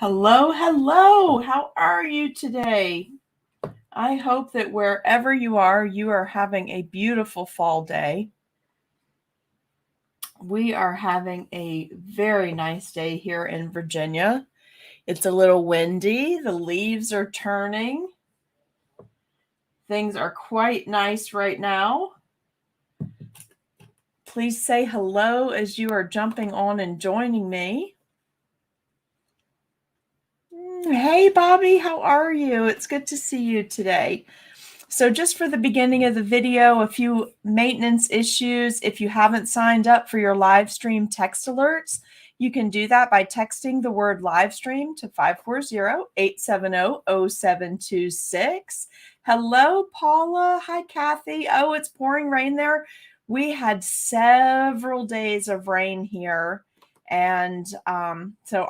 Hello, hello. How are you today? I hope that wherever you are having a beautiful fall day. We are having a very nice day here in Virginia. It's a little windy. The leaves are turning. Things are quite nice right now. Please say hello as you are jumping on and joining me. Hey, Bobby, how are you? It's good to see you today. So just for the beginning of the video, a few maintenance issues. If you haven't signed up for your live stream text alerts, you can do that by texting the word live stream to 540-870-0726. Hello, Paula. Hi, Kathy. Oh, it's pouring rain there. We had several days of rain here. And so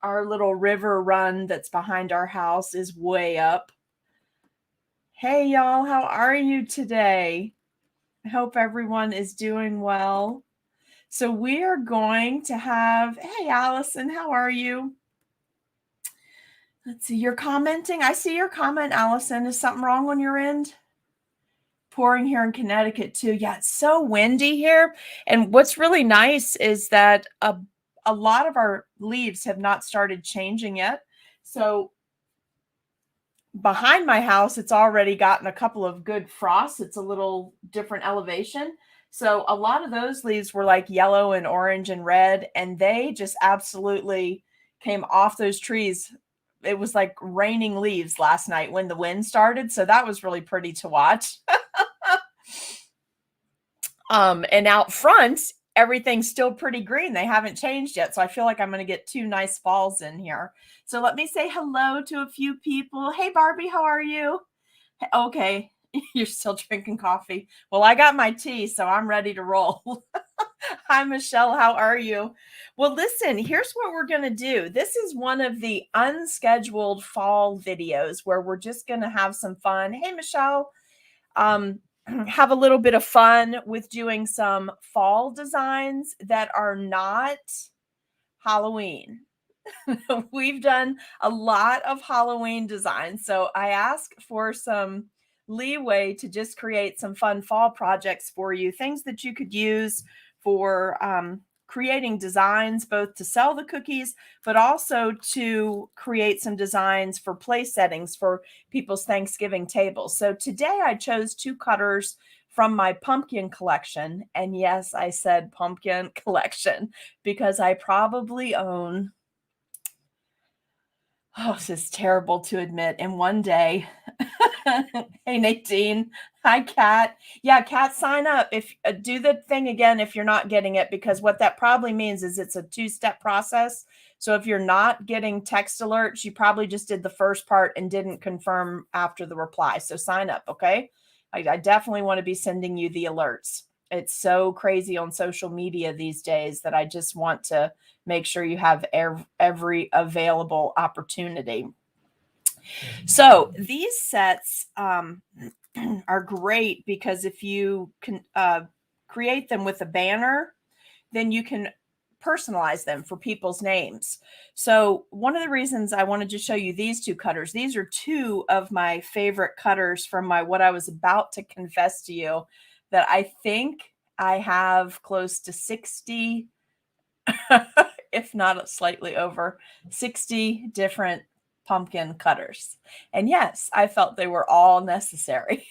our little river run that's behind our house is way up. Hey, y'all, how are you today? I hope everyone is doing well. So we are going to have, hey, Allison, how are you? Let's see, you're commenting. I see your comment, Allison. Is something wrong on your end? Pouring here in Connecticut too. Yeah, it's so windy here. And what's really nice is that a lot of our leaves have not started changing yet. So behind my house, it's already gotten a couple of good frosts. It's a little different elevation. So a lot of those leaves were like yellow and orange and red, and they just absolutely came off those trees. It was like raining leaves last night when the wind started. So that was really pretty to watch. And out front, everything's still pretty green. They haven't changed yet. So I feel like I'm going to get 2 nice falls in here. So let me say hello to a few people. Hey, Barbie, how are you? Okay, you're still drinking coffee. Well, I got my tea, so I'm ready to roll. Hi, Michelle, how are you? Well, listen, here's what we're going to do. This is one of the unscheduled fall videos where we're just going to have some fun. Hey, Michelle. Have a little bit of fun with doing some fall designs that are not Halloween. We've done a lot of Halloween designs. So I asked for some leeway to just create some fun fall projects for you, things that you could use for creating designs, both to sell the cookies, but also to create some designs for place settings for people's Thanksgiving tables. So today I chose 2 cutters from my pumpkin collection. And yes, I said pumpkin collection because I probably own, oh, this is terrible to admit, in one day. Hey, Nadine. Hi, Kat. Yeah, Kat, sign up. If do the thing again if you're not getting it, because what that probably means is it's a 2-step process. So if you're not getting text alerts, you probably just did the first part and didn't confirm after the reply. So sign up, okay? I definitely want to be sending you the alerts. It's so crazy on social media these days that I just want to make sure you have every available opportunity. So these sets are great because if you can create them with a banner, then you can personalize them for people's names. So one of the reasons I wanted to show you these 2 cutters, these are 2 of my favorite cutters from what I was about to confess to you, that I think I have close to 60, if not slightly over 60 different pumpkin cutters. And yes, I felt they were all necessary.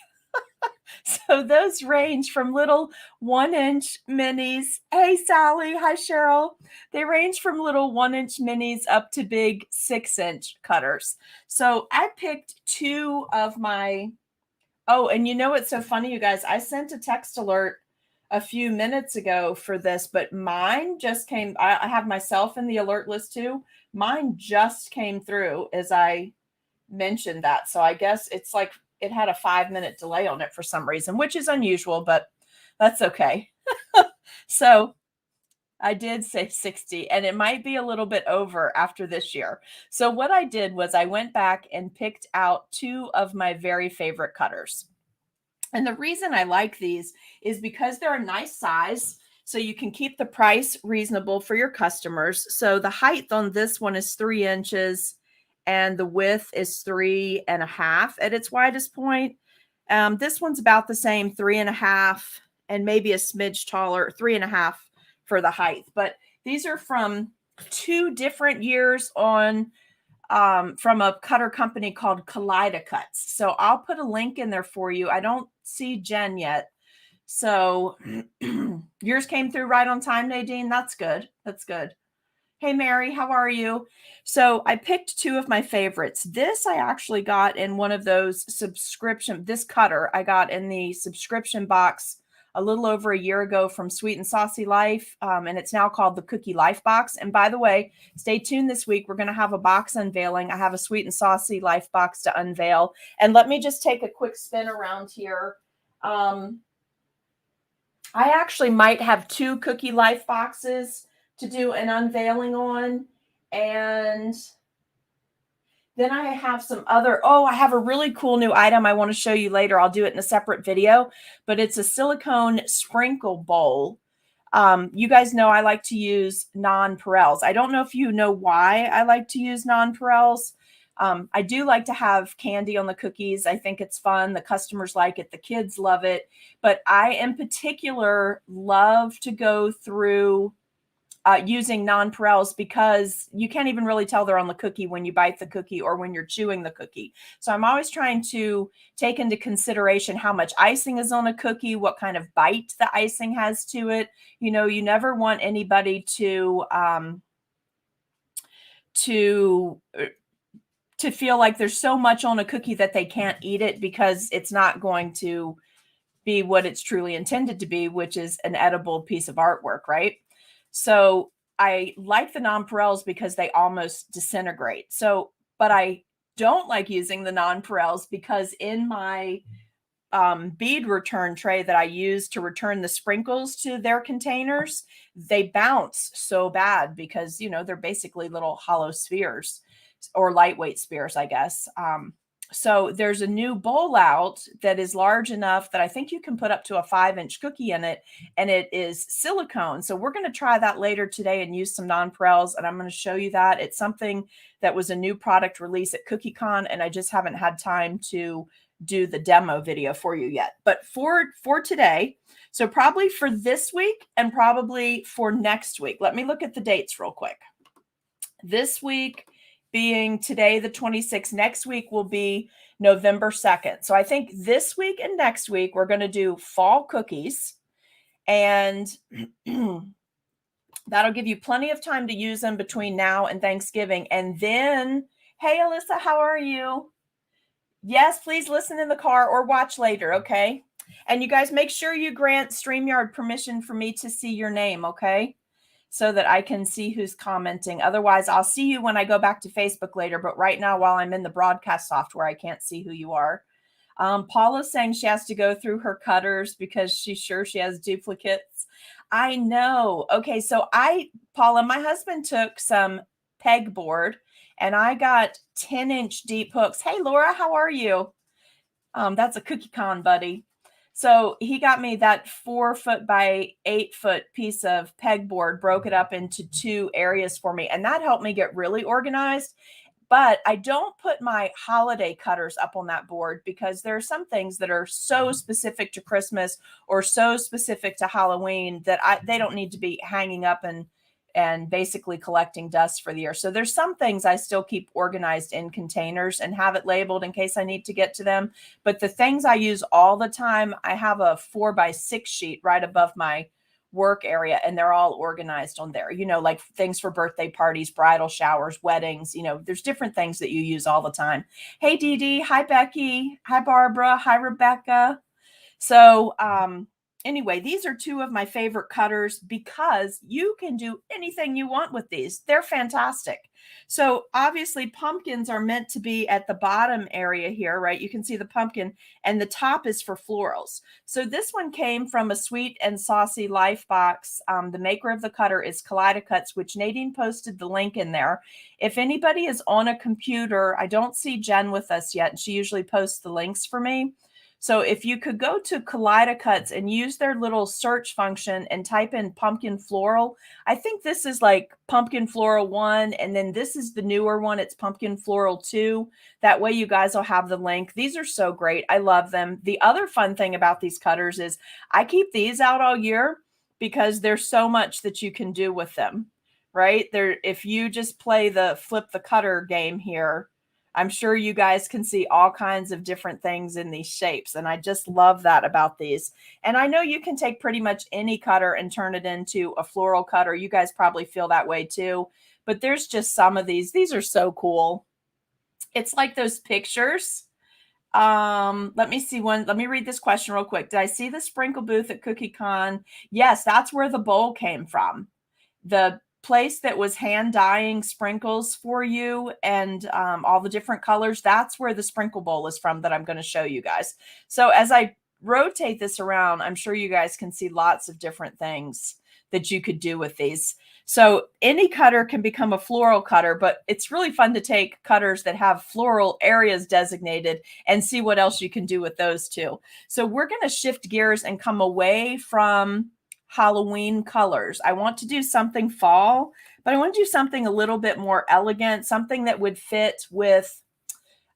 So those range from little 1-inch minis. Hey, Sally. Hi, Cheryl. They range from little 1-inch minis up to big 6-inch cutters. So I picked 2 of my, oh, and you know what's so funny, you guys? I sent a text alert a few minutes ago for this, but mine just came. I have myself in the alert list too. Mine just came through as I mentioned that. So I guess it's like it had a 5-minute delay on it for some reason, which is unusual, but that's okay. So I did say 60, and it might be a little bit over after this year. So what I did was I went back and picked out 2 of my very favorite cutters. And the reason I like these is because they're a nice size. so you can keep the price reasonable for your customers. So the height on this one is 3 inches and the width is 3.5 at its widest point. This one's about the same, 3.5 and maybe a smidge taller, 3.5 for the height. But these are from 2 different years on from a cutter company called Cuts. So I'll put a link in there for you. I don't see Jen yet. So yours came through right on time, Nadine. That's good. That's good. Hey, Mary, how are you? So I picked 2 of my favorites. This I actually got in one of those this cutter I got in the subscription box a little over a year ago from Sweet and Saucy Life. And it's now called the Cookie Life Box. And by the way, stay tuned this week. We're going to have a box unveiling. I have a Sweet and Saucy Life box to unveil. And let me just take a quick spin around here. I actually might have 2 Cookie Life boxes to do an unveiling on. And then I have some other, I have a really cool new item I want to show you later. I'll do it in a separate video, but it's a silicone sprinkle bowl. You guys know I like to use nonpareils. I don't know if you know why I like to use nonpareils. I do like to have candy on the cookies. I think it's fun. The customers like it. The kids love it. But I, in particular, love to go through using nonpareils because you can't even really tell they're on the cookie when you bite the cookie or when you're chewing the cookie. So I'm always trying to take into consideration how much icing is on a cookie, what kind of bite the icing has to it. You know, you never want anybody to feel like there's so much on a cookie that they can't eat it because it's not going to be what it's truly intended to be, which is an edible piece of artwork, right? So I like the nonpareils because they almost disintegrate. So, but I don't like using the nonpareils because in my bead return tray that I use to return the sprinkles to their containers, they bounce so bad because, you know, they're basically little hollow spheres or lightweight spheres, I guess. So there's a new bowl out that is large enough that I think you can put up to a 5-inch cookie in it, and it is silicone. So we're going to try that later today and use some nonpareils, and I'm going to show you that. It's something that was a new product release at CookieCon, and I just haven't had time to do the demo video for you yet. But for today, so probably for this week and probably for next week, let me look at the dates real quick. This week being today, the 26th, next week will be November 2nd. So I think this week and next week, we're going to do fall cookies, and that'll give you plenty of time to use them between now and Thanksgiving. And then, hey, Alyssa, how are you? Yes, please listen in the car or watch later, okay? And you guys make sure you grant StreamYard permission for me to see your name, okay? So that I can see who's commenting. Otherwise, I'll see you when I go back to Facebook later. But right now, while I'm in the broadcast software, I can't see who you are. Paula's saying she has to go through her cutters because she's sure she has duplicates. I know. Okay, so Paula, my husband took some pegboard and I got 10-inch deep hooks. Hey, Laura, how are you? That's a CookieCon buddy. So he got me that 4-foot by 8-foot piece of pegboard, broke it up into 2 areas for me. And that helped me get really organized. But I don't put my holiday cutters up on that board because there are some things that are so specific to Christmas or so specific to Halloween that they don't need to be hanging up and basically collecting dust for the year. So there's some things I still keep organized in containers and have it labeled in case I need to get to them. But the things I use all the time, I have a 4x6 sheet right above my work area, and they're all organized on there. You know, like things for birthday parties, bridal showers, weddings. You know, there's different things that you use all the time. Hey, Dee Dee. Hi, Becky. Hi, Barbara. Hi, Rebecca. So, anyway, these are 2 of my favorite cutters because you can do anything you want with these. They're fantastic. So obviously pumpkins are meant to be at the bottom area here, right? You can see the pumpkin, and the top is for florals. So this one came from a Sweet and Saucy Life box. The maker of the cutter is Cuts, which Nadine posted the link in there. If anybody is on a computer, I don't see Jen with us yet, and she usually posts the links for me. So if you could go to Kaleidacuts and use their little search function and type in pumpkin floral, I think this is like pumpkin floral 1, and then this is the newer one. It's pumpkin floral 2. That way you guys will have the link. These are so great. I love them. The other fun thing about these cutters is I keep these out all year because there's so much that you can do with them, right? There, if you just play the flip the cutter game here, I'm sure you guys can see all kinds of different things in these shapes. And I just love that about these. And I know you can take pretty much any cutter and turn it into a floral cutter. You guys probably feel that way too. But there's just some of these. These are so cool. It's like those pictures. Let me see one. Let me read this question real quick. Did I see the sprinkle booth at CookieCon? Yes, that's where the bowl came from. The place that was hand dyeing sprinkles for you and all the different colors, that's where the sprinkle bowl is from that I'm going to show you guys. So as I rotate this around, I'm sure you guys can see lots of different things that you could do with these. So any cutter can become a floral cutter, but it's really fun to take cutters that have floral areas designated and see what else you can do with those too. So we're going to shift gears and come away from Halloween colors. I want to do something fall, but I want to do something a little bit more elegant, something that would fit with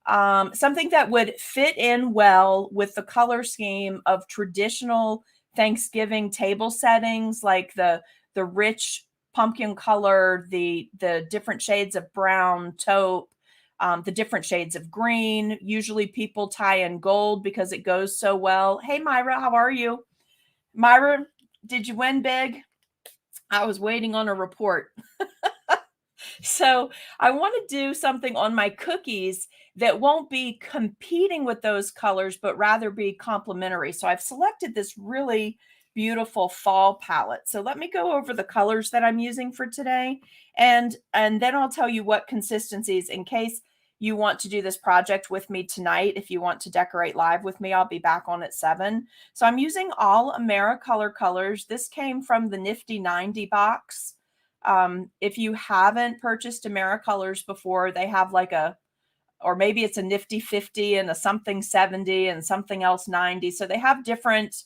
something that would fit in well with the color scheme of traditional Thanksgiving table settings, like the rich pumpkin color, the different shades of brown, taupe, the different shades of green. Usually people tie in gold because it goes so well. Hey, Myra, how are you? Myra, did you win big? I was waiting on a report. So I want to do something on my cookies that won't be competing with those colors, but rather be complementary. So I've selected this really beautiful fall palette. So let me go over the colors that I'm using for today. And then I'll tell you what consistencies in case you want to do this project with me tonight. If you want to decorate live with me, I'll be back on at 7. So I'm using all AmeriColor colors. This came from the Nifty 90 box. If you haven't purchased AmeriColors before, they have like or maybe it's a Nifty 50 and a something 70 and something else 90. So they have different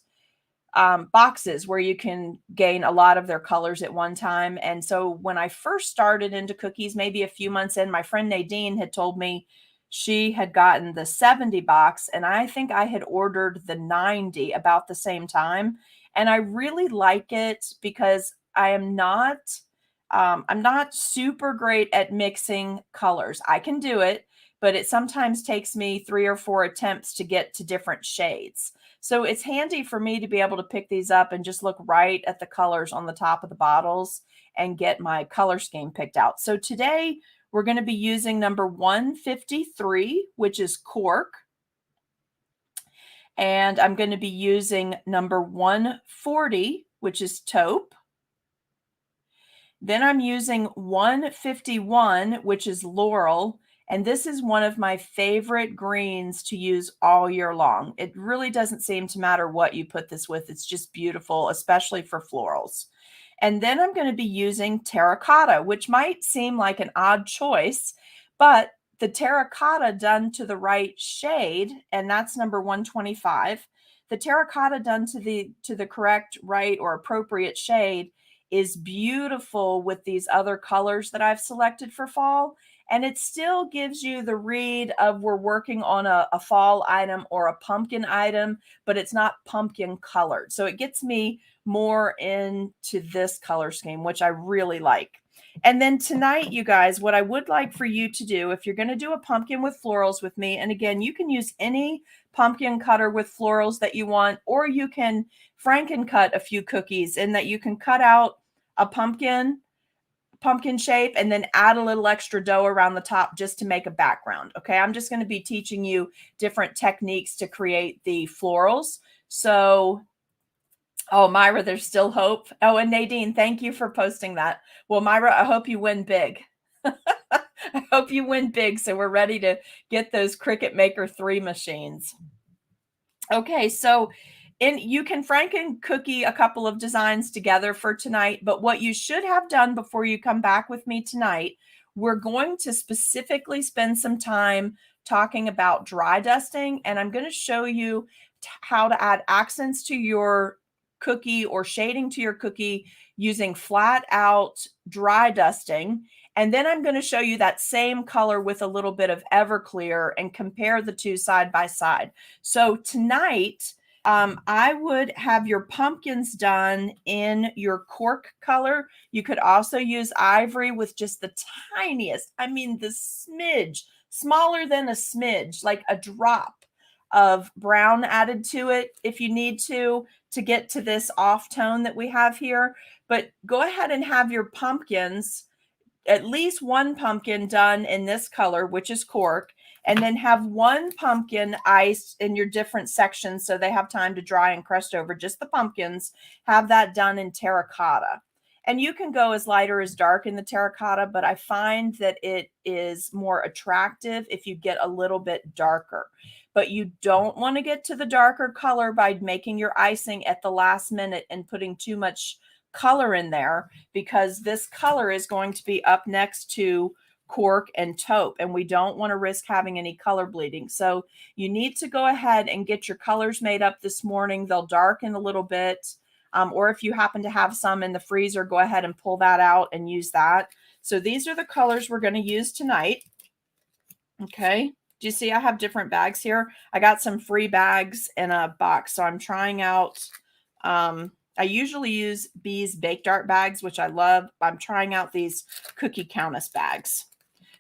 boxes where you can gain a lot of their colors at one time. And so when I first started into cookies, maybe a few months in, my friend Nadine had told me she had gotten the 70 box, and I think I had ordered the 90 about the same time. And I really like it because I'm not super great at mixing colors. I can do it, but it sometimes takes me 3 or 4 attempts to get to different shades. So it's handy for me to be able to pick these up and just look right at the colors on the top of the bottles and get my color scheme picked out. So today we're going to be using number 153, which is cork. And I'm going to be using number 140, which is taupe. Then I'm using 151, which is laurel. And this is one of my favorite greens to use all year long. It really doesn't seem to matter what you put this with. It's just beautiful, especially for florals. And then I'm going to be using terracotta, which might seem like an odd choice, but the terracotta done to the right shade, and that's number 125. The terracotta done to the correct, right, or appropriate shade is beautiful with these other colors that I've selected for fall. And it still gives you the read of we're working on a fall item or a pumpkin item, but it's not pumpkin colored. So it gets me more into this color scheme, which I really like. And then tonight, you guys, what I would like for you to do, if you're going to do a pumpkin with florals with me, and again, you can use any pumpkin cutter with florals that you want, or you can Franken cut a few cookies in that you can cut out a pumpkin shape and then add a little extra dough around the top just to make a background. Okay, I'm just going to be teaching you different techniques to create the florals. So, oh, Myra, there's still hope. Oh, and Nadine, thank you for posting that. Well, Myra, I hope you win big. I hope you win big so we're ready to get those Cricut Maker 3 machines. Okay, so you can Franken cookie a couple of designs together for tonight, but what you should have done before you come back with me tonight, we're going to specifically spend some time talking about dry dusting, and I'm going to show you how to add accents to your cookie or shading to your cookie using flat out dry dusting. And then I'm going to show you that same color with a little bit of Everclear and compare the two side by side. So tonight, I would have your pumpkins done in your cork color. You could also use ivory with just the tiniest, I mean, the smidge, smaller than a smidge, like a drop of brown added to it if you need to get to this off tone that we have here. But go ahead and have your pumpkins, at least one pumpkin done in this color, which is cork, and then have one pumpkin iced in your different sections so they have time to dry and crust over, just the pumpkins. Have that done in terracotta. And you can go as light or as dark in the terracotta, but I find that it is more attractive if you get a little bit darker. But you don't want to get to the darker color by making your icing at the last minute and putting too much color in there, because this color is going to be up next to cork and taupe, and we don't want to risk having any color bleeding. So you need to go ahead and get your colors made up this morning. They'll darken a little bit, or if you happen to have some in the freezer, go ahead and pull that out and use that. So these are the colors we're going to use tonight. Okay. Do you see I have different bags here? I got some free bags in a box. So I'm trying out, I usually use Bee's baked art bags, which I love. I'm trying out these cookie countess bags.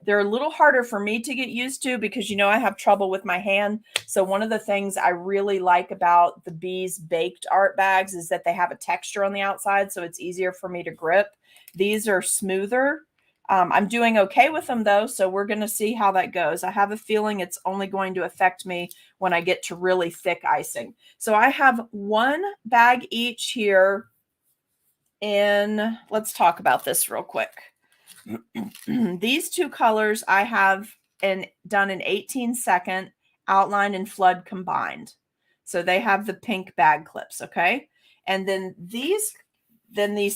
They're a little harder for me to get used to because, you know, I have trouble with my hand. So one of the things I really like about the Bee's baked art bags is that they have a texture on the outside, so it's easier for me to grip. These are smoother. I'm doing okay with them though, so we're going to see how that goes. I have a feeling it's only going to affect me when I get to really thick icing. So I have one bag each here in, let's talk about this real quick. These two colors I have done an 18-second outline and flood combined. So they have the pink bag clips, okay? And then these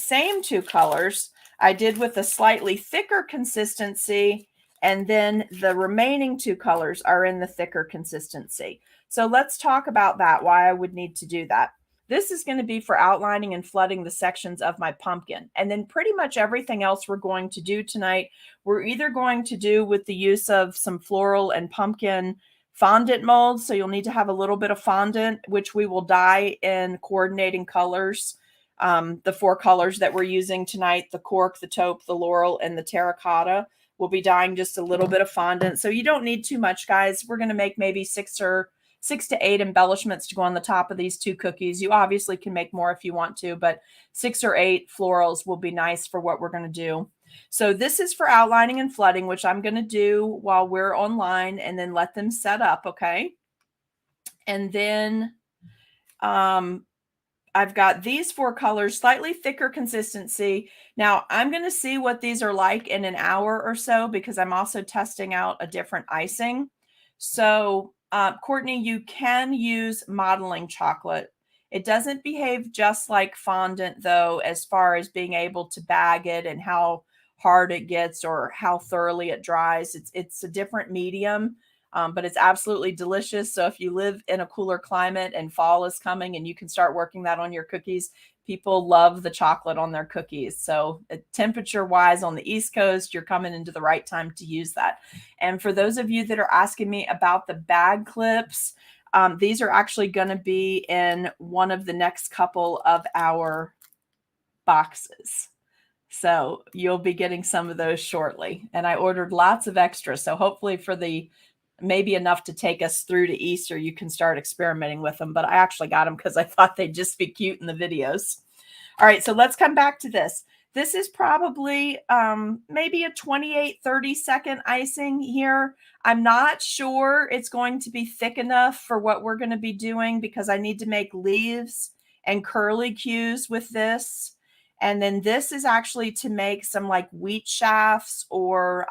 same two colors I did with a slightly thicker consistency, and then the remaining two colors are in the thicker consistency. So let's talk about that, why I would need to do that. This is going to be for outlining and flooding the sections of my pumpkin. And then pretty much everything else we're going to do tonight, we're either going to do with the use of some floral and pumpkin fondant molds. So you'll need to have a little bit of fondant, which we will dye in coordinating colors. The four colors that we're using tonight, the cork, the taupe, the laurel, and the terracotta, we'll be dyeing just a little bit of fondant. So you don't need too much, guys. We're going to make maybe 6 to 8 embellishments to go on the top of these two cookies. You obviously can make more if you want to, but 6 or 8 florals will be nice for what we're going to do. So this is for outlining and flooding, which I'm going to do while we're online and then let them set up, okay? And then I've got these 4 colors, slightly thicker consistency. Now I'm going to see what these are like in an hour or so because I'm also testing out a different icing. So Courtney, you can use modeling chocolate. It doesn't behave just like fondant though, as far as being able to bag it and how hard it gets or how thoroughly it dries. It's a different medium. But it's absolutely delicious. So if you live in a cooler climate and fall is coming and you can start working that on your cookies, people love the chocolate on their cookies. So temperature wise on the East Coast, you're coming into the right time to use that. And for those of you that are asking me about the bag clips, these are actually going to be in one of the next couple of our boxes. So you'll be getting some of those shortly. And I ordered lots of extras. So hopefully for maybe enough to take us through to Easter, you can start experimenting with them. But I actually got them because I thought they'd just be cute in the videos. All right, so let's come back to this. This is probably maybe a 28, 30-second icing here. I'm not sure it's going to be thick enough for what we're going to be doing because I need to make leaves and curly cues with this. And then this is actually to make some like wheat shafts or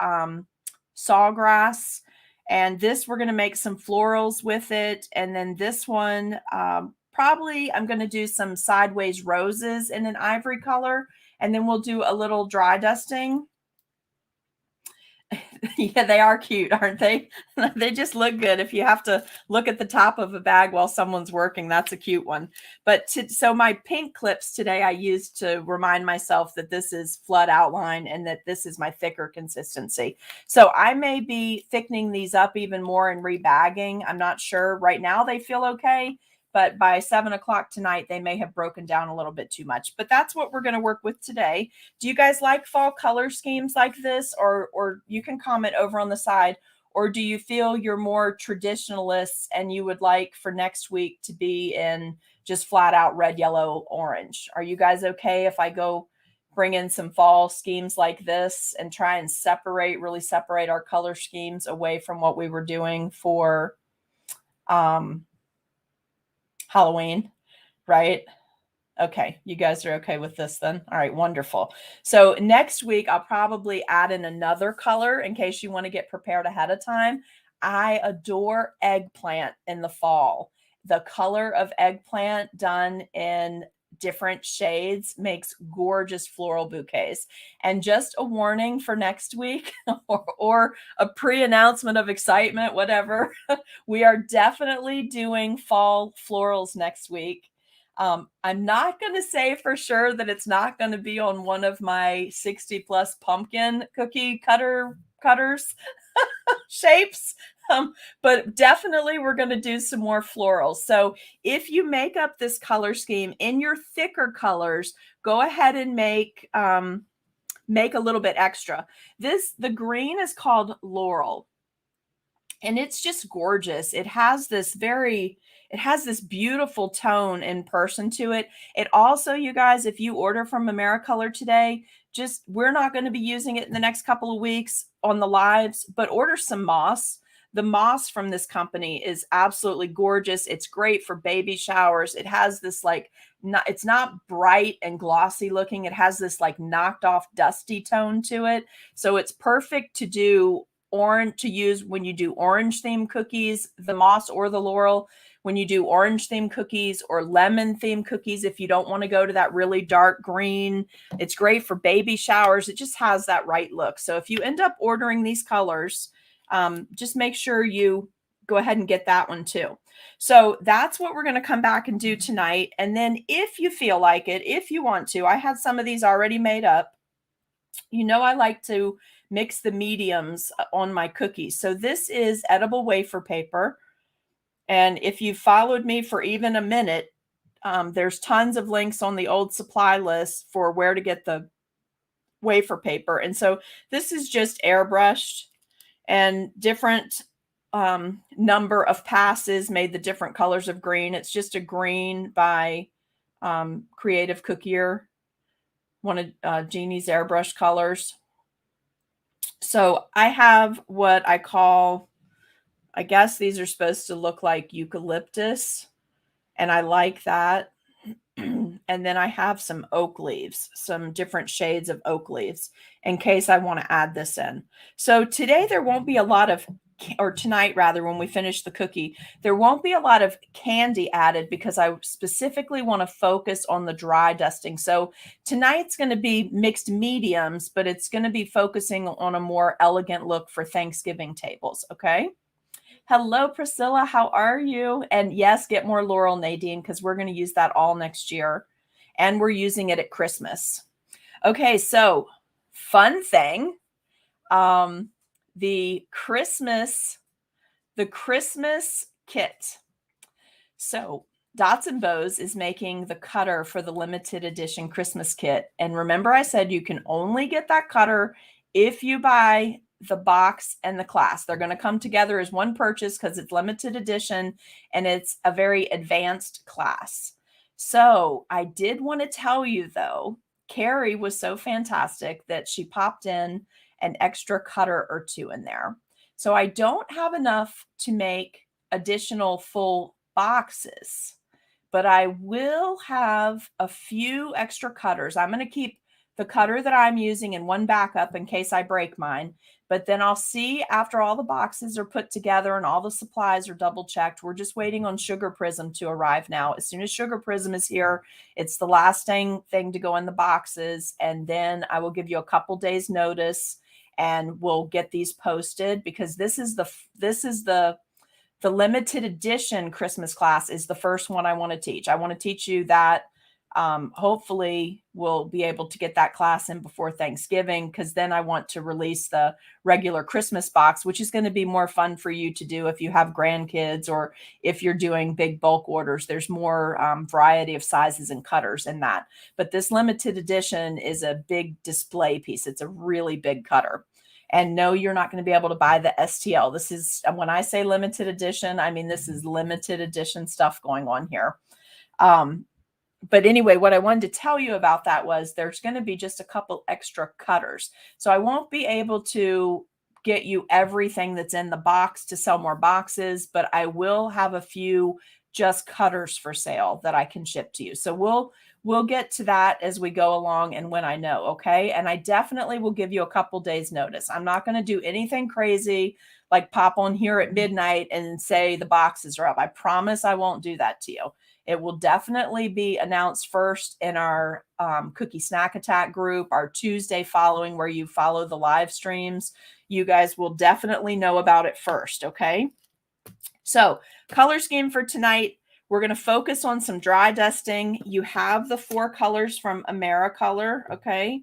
sawgrass. And this, we're going to make some florals with it. And then this one, probably I'm going to do some sideways roses in an ivory color. And then we'll do a little dry dusting. Yeah, they are cute, aren't they? They just look good. If you have to look at the top of a bag while someone's working, that's a cute one. But so my pink clips today I used to remind myself that this is flood outline and that this is my thicker consistency. So I may be thickening these up even more and rebagging. I'm not sure. Right now they feel okay, but by 7 o'clock tonight, they may have broken down a little bit too much. But that's what we're going to work with today. Do you guys like fall color schemes like this? Or you can comment over on the side. Or do you feel you're more traditionalists and you would like for next week to be in just flat out red, yellow, orange? Are you guys okay if I go bring in some fall schemes like this and try and really separate our color schemes away from what we were doing for Halloween, right? Okay, you guys are okay with this then? All right, wonderful. So next week, I'll probably add in another color in case you want to get prepared ahead of time. I adore eggplant in the fall. The color of eggplant done in different shades makes gorgeous floral bouquets. And just a warning for next week or a pre-announcement of excitement, whatever, we are definitely doing fall florals next week. I'm not going to say for sure that it's not going to be on one of my 60 plus pumpkin cookie cutters shapes. But definitely we're going to do some more florals. So if you make up this color scheme in your thicker colors, go ahead and make a little bit extra. The green is called Laurel. And it's just gorgeous. It has this beautiful tone in person to it. It also, you guys, if you order from AmeriColor today, we're not going to be using it in the next couple of weeks on the lives, but order some moss. The moss from this company is absolutely gorgeous. It's great for baby showers. It has this it's not bright and glossy looking. It has this knocked off dusty tone to it. So it's perfect to use when you do orange themed cookies, the moss or the laurel, when you do orange themed cookies or lemon themed cookies. If you don't want to go to that really dark green, it's great for baby showers. It just has that right look. So if you end up ordering these colors, just make sure you go ahead and get that one too. So that's what we're going to come back and do tonight. And then if you feel like it, if you want to, I had some of these already made up. I like to mix the mediums on my cookies. So this is edible wafer paper. And if you followed me for even a minute, there's tons of links on the old supply list for where to get the wafer paper. And so this is just airbrushed, and different number of passes made the different colors of green. It's just a green by Creative Cookier, one of Jeannie's airbrush colors. So I have what I call, I guess these are supposed to look like eucalyptus, and I like that. And then I have some oak leaves, some different shades of oak leaves in case I want to add this in. So today there won't be a lot of, or tonight rather, when we finish the cookie, there won't be a lot of candy added because I specifically want to focus on the dry dusting. So tonight's going to be mixed mediums, but it's going to be focusing on a more elegant look for Thanksgiving tables. Okay. Hello, Priscilla. How are you? And yes, get more laurel, Nadine, because we're going to use that all next year. And we're using it at Christmas. Okay, so fun thing. The Christmas kit. So Dots and Bows is making the cutter for the limited edition Christmas kit. And remember I said you can only get that cutter if you buy the box and the class. They're going to come together as one purchase because it's limited edition and it's a very advanced class. So I did want to tell you though, Carrie was so fantastic that she popped in an extra cutter or two in there. So I don't have enough to make additional full boxes, but I will have a few extra cutters. I'm going to keep the cutter that I'm using in one backup in case I break mine. But then I'll see after all the boxes are put together and all the supplies are double checked. We're just waiting on Sugar Prism to arrive now. As soon as Sugar Prism is here, it's the last thing to go in the boxes. And then I will give you a couple days notice and we'll get these posted, because this is the limited edition Christmas class is the first one I want to teach. I want to teach you that. Hopefully we'll be able to get that class in before Thanksgiving, because then I want to release the regular Christmas box, which is going to be more fun for you to do if you have grandkids or if you're doing big bulk orders. There's more variety of sizes and cutters in that. But this limited edition is a big display piece. It's a really big cutter. And no, you're not going to be able to buy the STL. This is, when I say limited edition, I mean this is limited edition stuff going on here. But anyway, what I wanted to tell you about that was there's going to be just a couple extra cutters. So I won't be able to get you everything that's in the box to sell more boxes, but I will have a few just cutters for sale that I can ship to you. So we'll get to that as we go along and when I know, okay? And I definitely will give you a couple days notice. I'm not going to do anything crazy like pop on here at midnight and say the boxes are up. I promise I won't do that to you. It will definitely be announced first in our Cookie Snack Attack group, our Tuesday following, where you follow the live streams. You guys will definitely know about it first, okay? So color scheme for tonight, we're going to focus on some dry dusting. You have the 4 colors from AmeriColor, okay?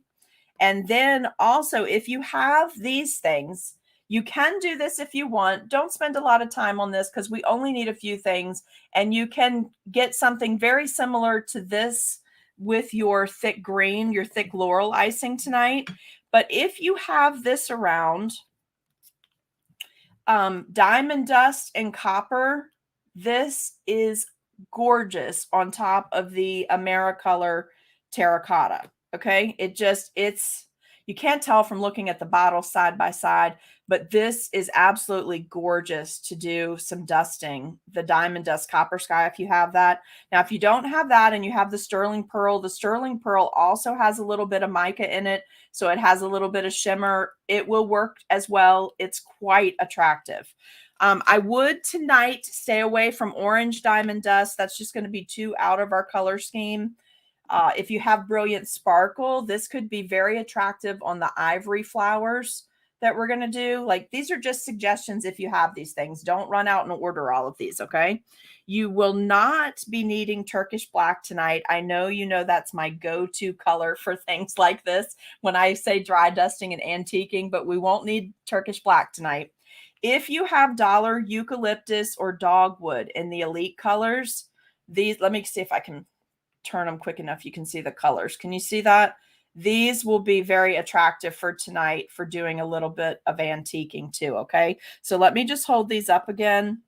And then also, if you have these things, you can do this if you want. Don't spend a lot of time on this because we only need a few things. And you can get something very similar to this with your thick green, your thick Floral icing tonight. But if you have this around, diamond dust and copper, this is gorgeous on top of the AmeriColor terracotta. Okay, you can't tell from looking at the bottle side by side, but this is absolutely gorgeous to do some dusting. The diamond dust copper sky, if you have that. Now, if you don't have that and you have the sterling pearl also has a little bit of mica in it, so it has a little bit of shimmer. It will work as well. It's quite attractive. I would tonight stay away from orange diamond dust. That's just going to be too out of our color scheme. If you have Brilliant Sparkle, this could be very attractive on the ivory flowers that we're going to do. Like, these are just suggestions if you have these things. Don't run out and order all of these, okay? You will not be needing Turkish black tonight. I know you know that's my go-to color for things like this when I say dry dusting and antiquing, but we won't need Turkish black tonight. If you have Dollar Eucalyptus or Dogwood in the Elite colors, these, let me see if I can turn them quick enough you can see the colors. Can you see that? These will be very attractive for tonight for doing a little bit of antiquing too, okay? So let me just hold these up again.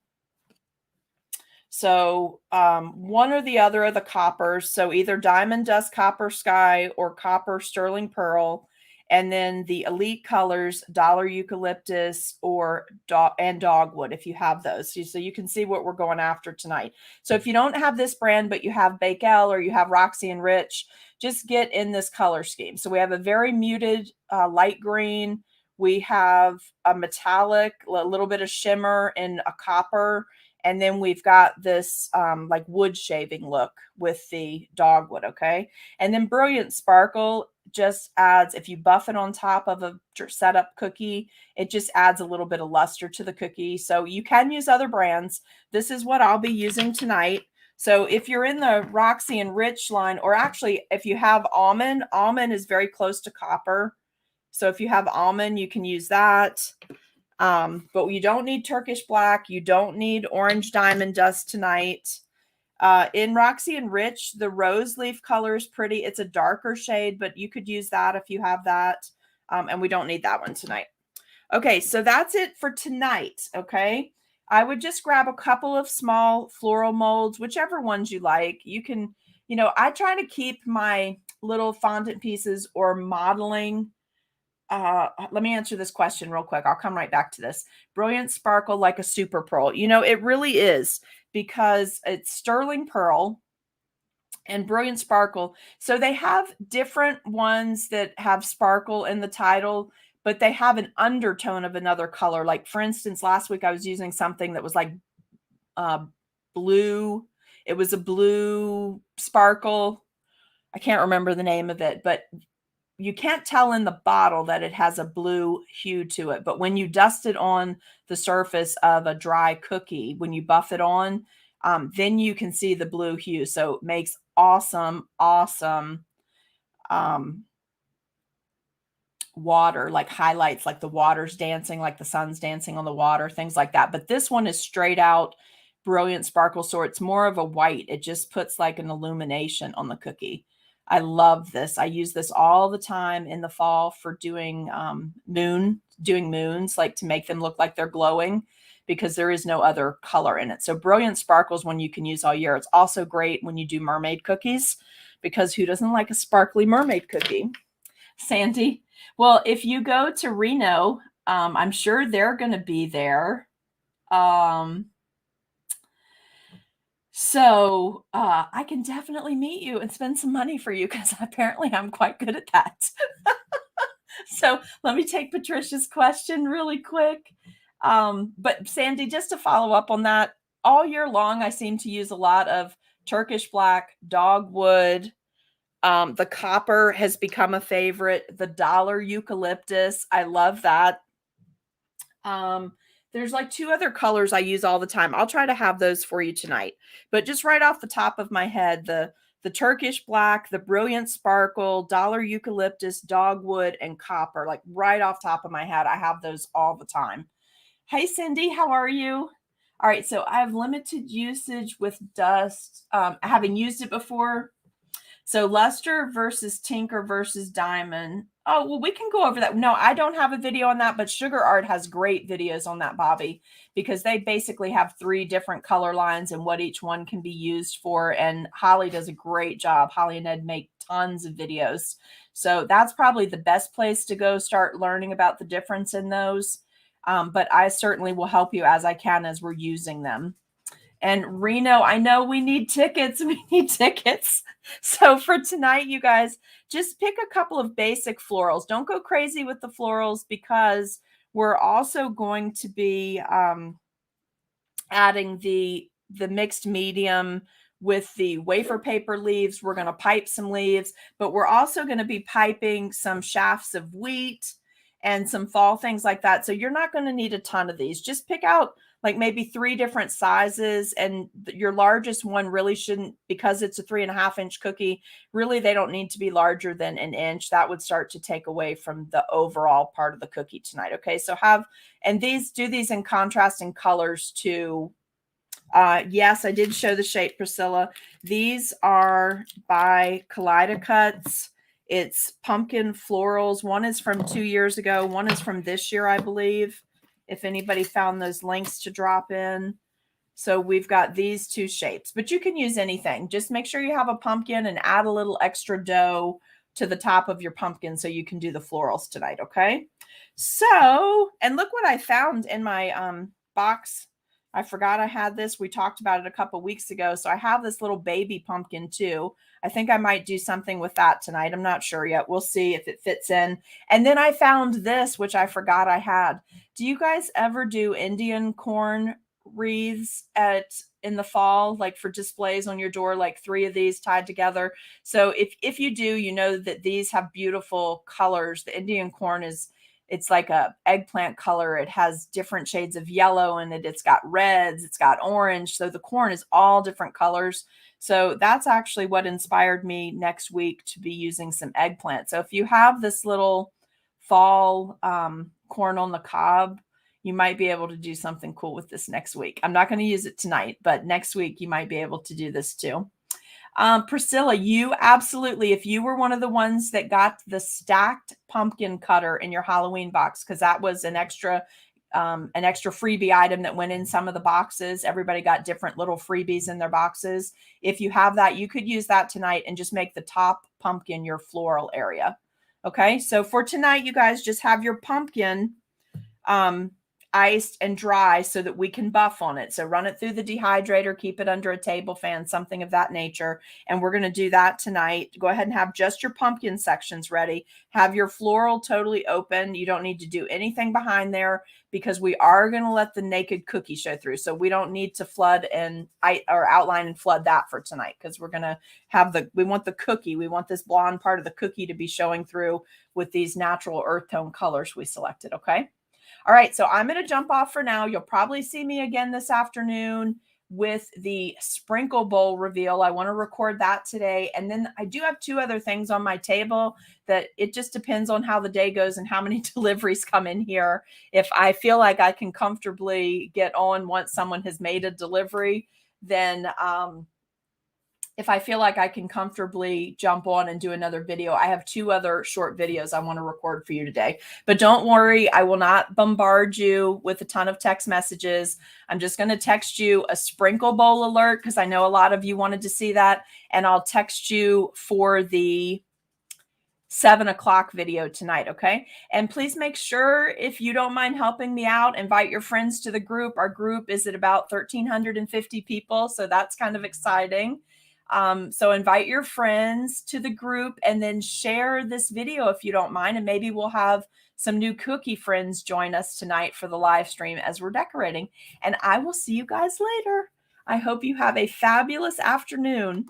So one or the other of the coppers, so either diamond dust copper sky or copper sterling pearl, and then the Elite colors, Dollar Eucalyptus or Dogwood, if you have those. So you can see what we're going after tonight. So if you don't have this brand, but you have Bakel or you have Roxy and Rich, just get in this color scheme. So we have a very muted light green. We have a metallic, a little bit of shimmer and a copper. And then we've got this like wood shaving look with the Dogwood, okay? And then Brilliant Sparkle just adds, if you buff it on top of a setup cookie, it just adds a little bit of luster to the cookie. So you can use other brands. This is what I'll be using tonight. So if you're in the Roxy and Rich line, or actually if you have almond is very close to copper. So if you have almond, you can use that. But you don't need Turkish black. You don't need orange diamond dust tonight. In Roxy and Rich, the rose leaf color is pretty. It's a darker shade, but you could use that if you have that. And we don't need that one tonight. Okay, so that's it for tonight, okay? I would just grab a couple of small floral molds, whichever ones you like. You can, I try to keep my little fondant pieces or modeling. Let me answer this question real quick. I'll come right back to this. Brilliant Sparkle like a super pearl. It really is, because it's sterling pearl and Brilliant Sparkle. So they have different ones that have sparkle in the title, but they have an undertone of another color. Like, for instance, last week I was using something that was like blue. It was a blue sparkle. I can't remember the name of it, but you can't tell in the bottle that it has a blue hue to it, but when you dust it on the surface of a dry cookie, when you buff it on, then you can see the blue hue. So it makes awesome, awesome water, like highlights, like the water's dancing, like the sun's dancing on the water, things like that. But this one is straight out brilliant sparkle, so it's more of a white. It just puts like an illumination on the cookie. I love this. I use this all the time in the fall for doing moons, like to make them look like they're glowing, because there is no other color in it. So brilliant sparkles one you can use all year. It's also great when you do mermaid cookies, because who doesn't like a sparkly mermaid cookie? Sandy. Well, if you go to Reno, I'm sure they're going to be there. So I can definitely meet you and spend some money for you, because apparently I'm quite good at that. So let me take Patricia's question really quick. But Sandy, just to follow up on that, all year long, I seem to use a lot of Turkish black, dogwood. The copper has become a favorite. The dollar eucalyptus, I love that. There's like 2 other colors I use all the time. I'll try to have those for you tonight. But just right off the top of my head, the Turkish black, the brilliant sparkle, dollar eucalyptus, dogwood, and copper, like right off top of my head, I have those all the time. Hey, Cindy, how are you? All right, so I have limited usage with dust, having used it before. So luster versus tinker versus diamond. Oh, well, we can go over that. No, I don't have a video on that, but Sugar Art has great videos on that, Bobby, because they basically have 3 different color lines and what each one can be used for. And Holly does a great job. Holly and Ed make tons of videos. So that's probably the best place to go start learning about the difference in those. But I certainly will help you as I can as we're using them. And Reno, I know we need tickets. We need tickets. So for tonight, you guys, just pick a couple of basic florals. Don't go crazy with the florals, because we're also going to be adding the mixed medium with the wafer paper leaves. We're going to pipe some leaves, but we're also going to be piping some shafts of wheat and some fall things like that. So you're not going to need a ton of these. Just pick out like maybe 3 different sizes, and your largest one really shouldn't, because it's a 3.5-inch cookie. Really, they don't need to be larger than an inch. That would start to take away from the overall part of the cookie tonight. Okay, so do these in contrasting colors too. Yes, I did show the shape, Priscilla. These are by Kaleidacuts. It's pumpkin florals. One is from 2 years ago. One is from this year, I believe, if anybody found those links to drop in. So we've got these 2 shapes, but you can use anything. Just make sure you have a pumpkin and add a little extra dough to the top of your pumpkin so you can do the florals tonight, okay? So, and look what I found in my box. I forgot I had this. We talked about it a couple weeks ago. So I have this little baby pumpkin too. I think I might do something with that tonight. I'm not sure yet. We'll see if it fits in. And then I found this, which I forgot I had. Do you guys ever do Indian corn wreaths in the fall, like for displays on your door, like 3 of these tied together? So if you do, you know that these have beautiful colors. The Indian corn it's like a eggplant color. It has different shades of yellow in it. It's got reds, it's got orange. So the corn is all different colors. So that's actually what inspired me next week to be using some eggplant. So if you have this little fall corn on the cob, you might be able to do something cool with this next week. I'm not going to use it tonight, but next week you might be able to do this too. Priscilla, you absolutely, if you were one of the ones that got the stacked pumpkin cutter in your Halloween box, because that was an extra freebie item that went in some of the boxes. Everybody got different little freebies in their boxes. If you have that, you could use that tonight and just make the top pumpkin your floral area. Okay, so for tonight, you guys just have your pumpkin iced and dry so that we can buff on it. So run it through the dehydrator, keep it under a table fan, something of that nature. And we're going to do that tonight. Go ahead and have just your pumpkin sections ready. Have your floral totally open. You don't need to do anything behind there because we are going to let the naked cookie show through. So we don't need to flood and outline and flood that for tonight, because we're going to have we want the cookie. We want this blonde part of the cookie to be showing through with these natural earth tone colors we selected. Okay. All right, so I'm going to jump off for now. You'll probably see me again this afternoon with the sprinkle bowl reveal. I want to record that today. And then I do have 2 other things on my table that it just depends on how the day goes and how many deliveries come in here. If I feel like I can comfortably get on once someone has made a delivery, then if I feel like I can comfortably jump on and do another video, I have 2 other short videos I want to record for you today. But don't worry, I will not bombard you with a ton of text messages. I'm just going to text you a sprinkle bowl alert because I know a lot of you wanted to see that. And I'll text you for the 7 o'clock video tonight. Okay. And please make sure, if you don't mind helping me out, invite your friends to the group. Our group is at about 1,350 people. So that's kind of exciting. So invite your friends to the group and then share this video if you don't mind. And maybe we'll have some new cookie friends join us tonight for the live stream as we're decorating. And I will see you guys later. I hope you have a fabulous afternoon.